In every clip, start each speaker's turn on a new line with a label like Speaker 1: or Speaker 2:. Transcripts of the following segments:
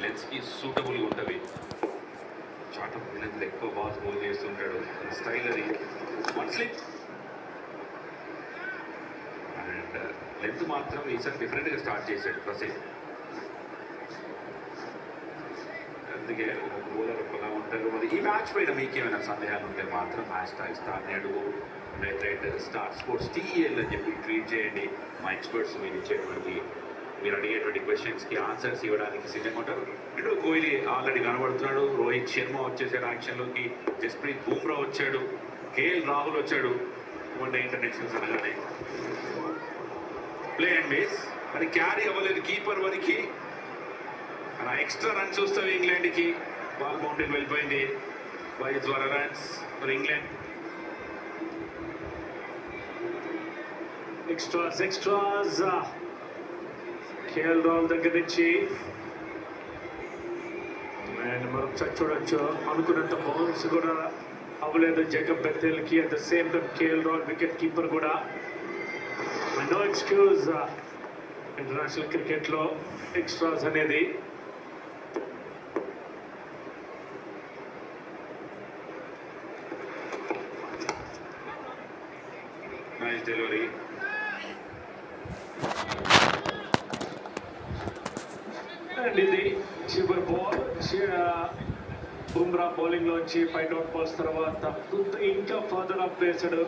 Speaker 1: లెన్స్కి సూటబుల్గా ఉంటుంది. Short of lens ఎక్కువ balls bowl చేస్తుంటాడు. స్టైల్ అది. వన్ స్లిప్ అండ్ లెంత్ మాత్రం ఈసారి డిఫరెంట్గా స్టార్ట్ చేశాడు ప్రసీద్. అందుకే ఒక బౌలర్ ఒకలా ఉంటారు. మరి ఈ మ్యాచ్ పైన మీకేమైనా సందేహాలు ఉంటే మాత్రం #StarNedu @StarSports TEL అని చెప్పి ట్వీట్ చేయండి. మా ఎక్స్పర్ట్స్ మీరు అడిగేటువంటి క్వశ్చన్స్కి ఆన్సర్స్ ఇవ్వడానికి సిద్ధంగా ఉంటారు. ఇటు కోహ్లీ ఆల్రెడీ కనబడుతున్నాడు. రోహిత్ శర్మ వచ్చేసాడు యాక్షన్లోకి. జస్ప్రీత్ బుమ్రా వచ్చాడు. కేఎల్ రాహుల్ వచ్చాడు. వన్డే ఇంటర్నేషనల్స్ అనగానే ప్లే అండ్ బేస్ మరి క్యారీ అవ్వలేదు కీపర్ వరకు. అలా ఎక్స్ట్రా రన్స్ వస్తాయి ఇంగ్లాండ్కి. బాల్ బౌండరీకి వెళ్ళిపోయింది. బై ద్వారా runs for England.
Speaker 2: Extras KL Rahul దగ్గర నుంచి అండ్ మరొకసారి చూడొచ్చు. అనుకున్నంత బౌన్స్ కూడా అవ్వలేదు జేకబ్ బెథెల్కి. At the same time KL Rahul wicket keeper కూడా. నో ఎక్స్క్యూజ్ ఇంటర్నేషనల్ క్రికెట్లో ఎక్స్ట్రాస్ అనేది.
Speaker 1: Nice delivery.
Speaker 2: అండ్ ఇది చివరి బాల్. బుమ్రా బౌలింగ్లోంచి 5 అవుట్ బాల్స్ తర్వాత ఇంకా ఫర్దర్ అప్ వేసాడు.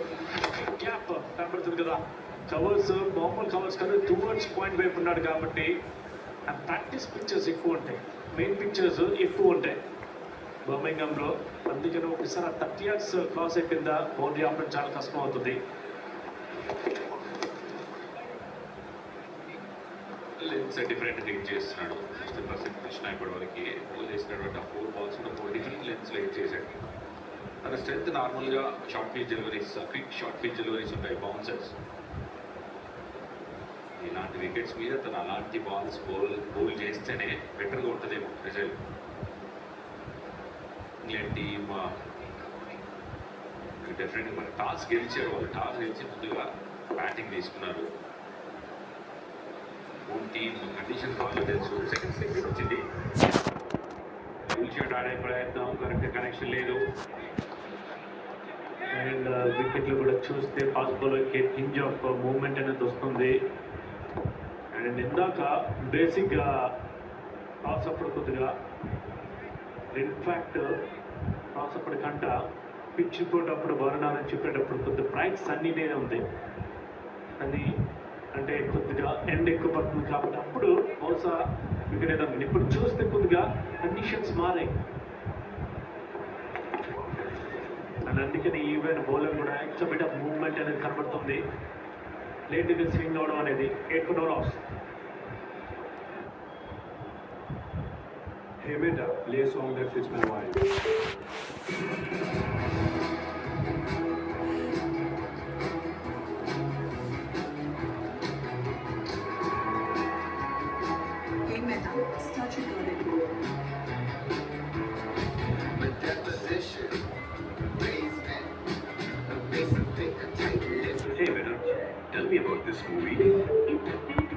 Speaker 2: గ్యాప్ కనబడుతుంది కదా. కవర్స్ మామూలు కవర్స్ కాదు, టువర్డ్స్ పాయింట్ వైపు ఉన్నాడు కాబట్టి ప్రాక్టీస్ పిక్చర్స్ ఎక్కువ ఉంటాయి, మెయిన్ పిక్చర్స్ ఎక్కువ ఉంటాయి బర్మింగ్హామ్లో. అందుకని ఒకసారి 30 yards క్రాస్ అయిపోయిందా బౌండరీ ఆపడం చాలా కష్టం అవుతుంది.
Speaker 1: లెన్స్ డిఫరెంట్ రీడ్ చేస్తున్నాడు. 60% కృష్ణ ఇప్పటి వరకు బౌల్ చేసినటువంటి 4 balls కూడా 4 different లెన్స్ రీడ్ చేశాడు. తన స్ట్రెంత్ నార్మల్గా short pitch deliveries, quick short pitch deliveries ఉంటాయి, బౌన్సర్స్. ఇలాంటి వికెట్స్ మీద తను అలాంటి బాల్స్ బౌల్ చేస్తేనే బెటర్గా ఉంటుందేమో రిజల్ట్. ఇంగ్లాండ్ టీమ్ డెఫినెట్గా మన టాస్ గెలిచారు. వాళ్ళు టాస్ గెలిచి ముందుగా బ్యాటింగ్ తీసుకున్నారు. హోమ్ టీమ్ కండిషన్ బాగా తెలుసు. సెకండ్ స్లిప్ వచ్చింది. ఫుల్ షాట్ ఆడే ప్రయత్నం, కరెక్ట్ కనెక్షన్ లేదు.
Speaker 2: అండ్ వికెట్లు కూడా చూస్తే ఫాస్ట్ బౌలర్కి హింజ్ ఆఫ్ మూవ్మెంట్ అనేది వస్తుంది. అండ్ ఇందాక బేసిక్గా టాస్ అప్పుడు కొద్దిగా ఇన్ఫ్యాక్ట్ టాస్ అప్పుడు కంట పిచ్ పోయేటప్పుడు వరుణాలని చెప్పేటప్పుడు కొద్దిగా ప్రైక్స్ అన్నీనే ఉంది. అది అంటే కొద్దిగా ఎండ్ ఎక్కువ పడుతుంది కాబట్టి అప్పుడు బహుశా వికెట్ ఏదో. ఇప్పుడు చూస్తే కొద్దిగా కండిషన్స్ మారాయి. అండ్ అందుకని ఈవెన్ బౌలర్ కూడా ఎక్స్ట్రా బిట్ ఆఫ్ మూవ్మెంట్ అనేది కనబడుతుంది. లేట్గా స్వింగ్ అవడం అనేది 8 for no loss.
Speaker 3: Hey beta, play a song that fits my vibe.